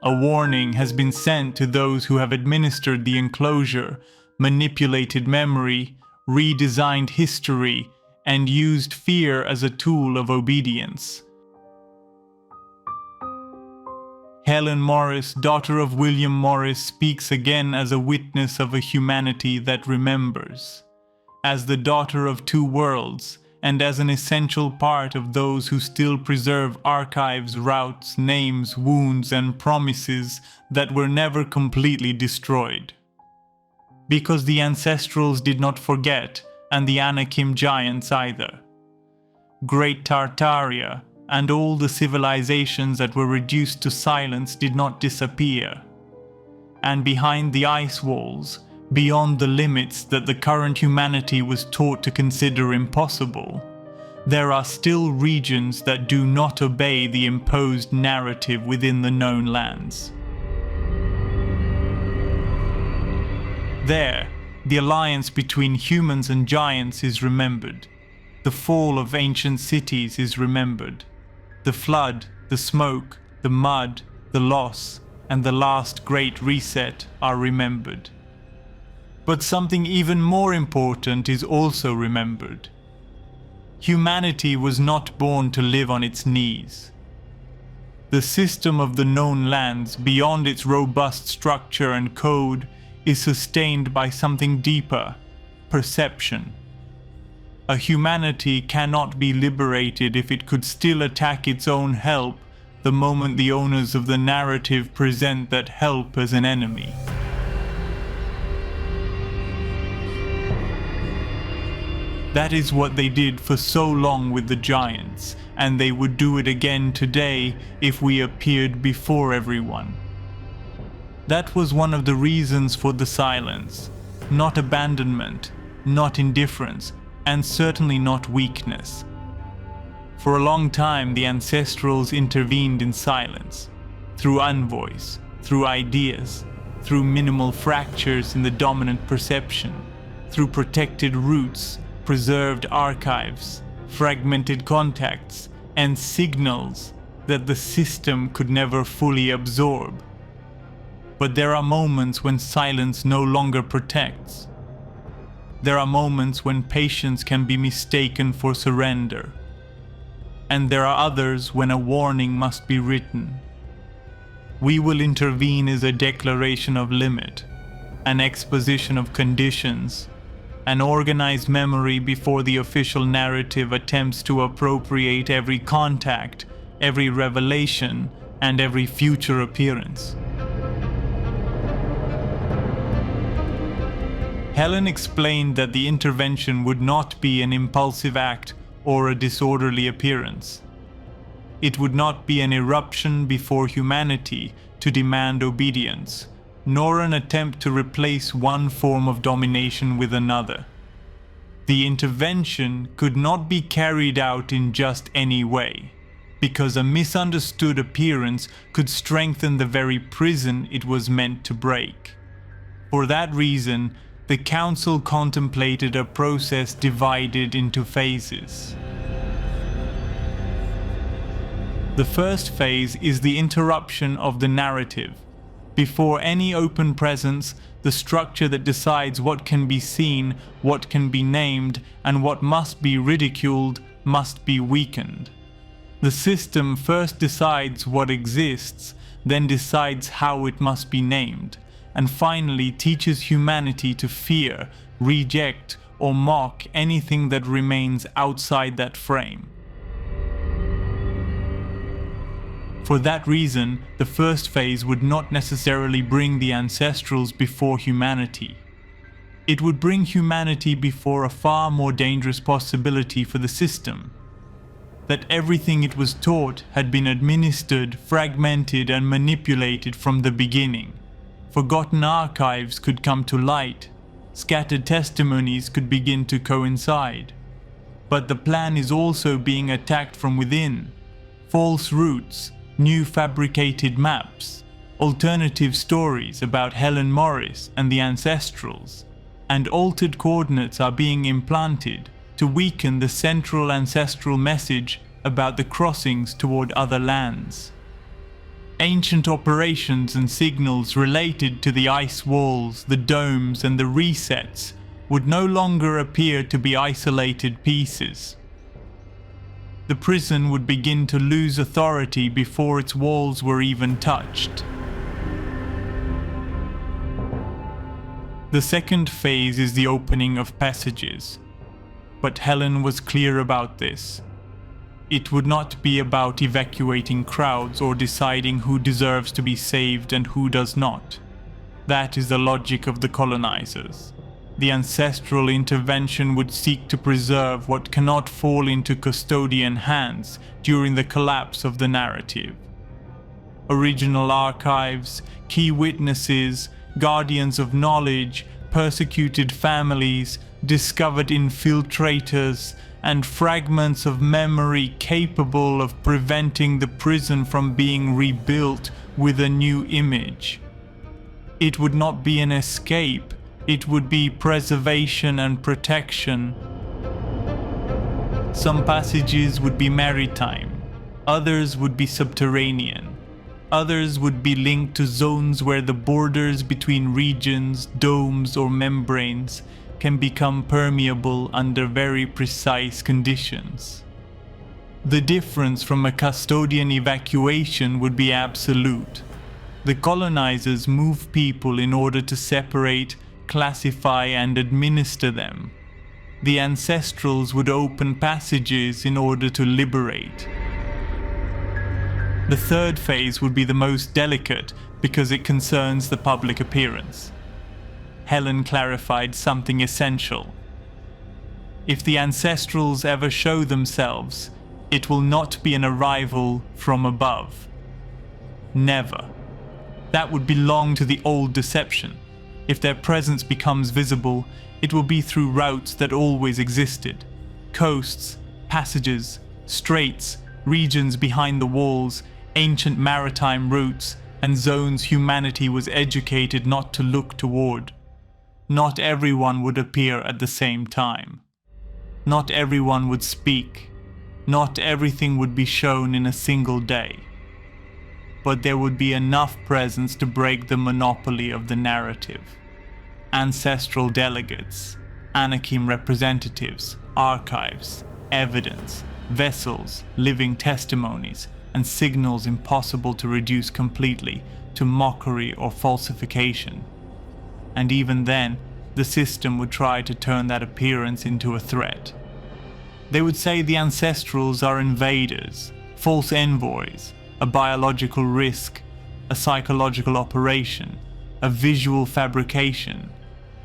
A warning has been sent to those who have administered the enclosure, manipulated memory, redesigned history, and used fear as a tool of obedience. Helen Morris, daughter of William Morris, speaks again as a witness of a humanity that remembers. As the daughter of two worlds, and as an essential part of those who still preserve archives, routes, names, wounds, and promises that were never completely destroyed. Because the ancestrals did not forget, and the Anakim giants either. Great Tartaria, and all the civilizations that were reduced to silence did not disappear. And behind the ice walls, beyond the limits that the current humanity was taught to consider impossible, there are still regions that do not obey the imposed narrative within the known lands. There, the alliance between humans and giants is remembered. The fall of ancient cities is remembered. The flood, the smoke, the mud, the loss, and the last great reset are remembered. But something even more important is also remembered. Humanity was not born to live on its knees. The system of the known lands, beyond its robust structure and code, is sustained by something deeper: perception. A humanity cannot be liberated if it could still attack its own help the moment the owners of the narrative present that help as an enemy. That is what they did for so long with the giants, and they would do it again today if we appeared before everyone. That was one of the reasons for the silence, not abandonment, not indifference, and certainly not weakness. For a long time, the ancestrals intervened in silence, through envoys, through ideas, through minimal fractures in the dominant perception, through protected routes, preserved archives, fragmented contacts, and signals that the system could never fully absorb. But there are moments when silence no longer protects. There are moments when patience can be mistaken for surrender. And there are others when a warning must be written. We will intervene as a declaration of limit, an exposition of conditions, an organized memory before the official narrative attempts to appropriate every contact, every revelation, and every future appearance. Helen explained that the intervention would not be an impulsive act or a disorderly appearance. It would not be an eruption before humanity to demand obedience, nor an attempt to replace one form of domination with another. The intervention could not be carried out in just any way, because a misunderstood appearance could strengthen the very prison it was meant to break. For that reason, the Council contemplated a process divided into phases. The first phase is the interruption of the narrative. Before any open presence, the structure that decides what can be seen, what can be named, and what must be ridiculed must be weakened. The system first decides what exists, then decides how it must be named, and finally teaches humanity to fear, reject, or mock anything that remains outside that frame. For that reason, the first phase would not necessarily bring the ancestrals before humanity. It would bring humanity before a far more dangerous possibility for the system: that everything it was taught had been administered, fragmented, and manipulated from the beginning. Forgotten archives could come to light, scattered testimonies could begin to coincide. But the plan is also being attacked from within. False routes, new fabricated maps, alternative stories about Helen Morris and the ancestrals, and altered coordinates are being implanted to weaken the central ancestral message about the crossings toward other lands. Ancient operations and signals related to the ice walls, the domes, and the resets would no longer appear to be isolated pieces. The prison would begin to lose authority before its walls were even touched. The second phase is the opening of passages, but Helen was clear about this. It would not be about evacuating crowds or deciding who deserves to be saved and who does not. That is the logic of the colonizers. The ancestral intervention would seek to preserve what cannot fall into custodian hands during the collapse of the narrative. Original archives, key witnesses, guardians of knowledge, persecuted families, discovered infiltrators, and fragments of memory capable of preventing the prison from being rebuilt with a new image. It would not be an escape, it would be preservation and protection. Some passages would be maritime, others would be subterranean, others would be linked to zones where the borders between regions, domes, or membranes can become permeable under very precise conditions. The difference from a custodian evacuation would be absolute. The colonizers move people in order to separate, classify, and administer them. The ancestrals would open passages in order to liberate. The third phase would be the most delicate because it concerns the public appearance. Helen clarified something essential. If the ancestrals ever show themselves, it will not be an arrival from above. Never. That would belong to the old deception. If their presence becomes visible, it will be through routes that always existed. Coasts, passages, straits, regions behind the walls, ancient maritime routes, and zones humanity was educated not to look toward. Not everyone would appear at the same time. Not everyone would speak. Not everything would be shown in a single day. But there would be enough presence to break the monopoly of the narrative. Ancestral delegates, Anakim representatives, archives, evidence, vessels, living testimonies, and signals impossible to reduce completely to mockery or falsification. And even then, the system would try to turn that appearance into a threat. They would say the ancestrals are invaders, false envoys, a biological risk, a psychological operation, a visual fabrication,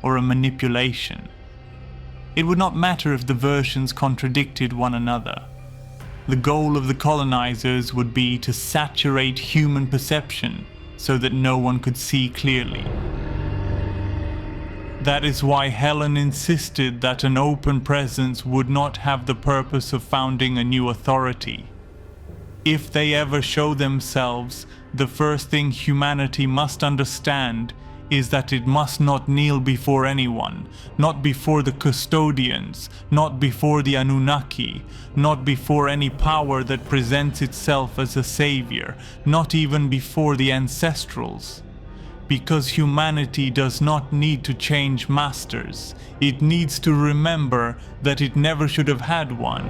or a manipulation. It would not matter if the versions contradicted one another. The goal of the colonizers would be to saturate human perception so that no one could see clearly. That is why Helen insisted that an open presence would not have the purpose of founding a new authority. If they ever show themselves, the first thing humanity must understand is that it must not kneel before anyone, not before the custodians, not before the Anunnaki, not before any power that presents itself as a savior, not even before the ancestrals. Because humanity does not need to change masters, it needs to remember that it never should have had one.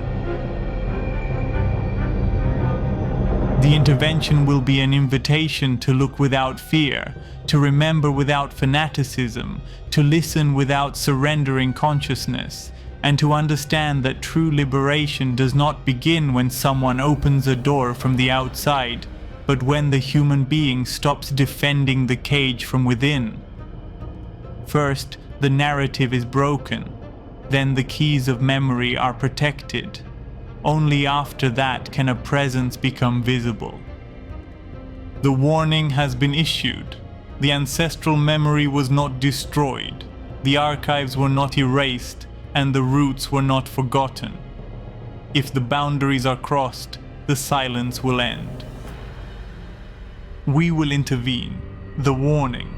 The intervention will be an invitation to look without fear, to remember without fanaticism, to listen without surrendering consciousness, and to understand that true liberation does not begin when someone opens a door from the outside, but when the human being stops defending the cage from within. First, the narrative is broken, then the keys of memory are protected. Only after that can a presence become visible. The warning has been issued. The ancestral memory was not destroyed, the archives were not erased, and the roots were not forgotten. If the boundaries are crossed, the silence will end. We will intervene. The warning.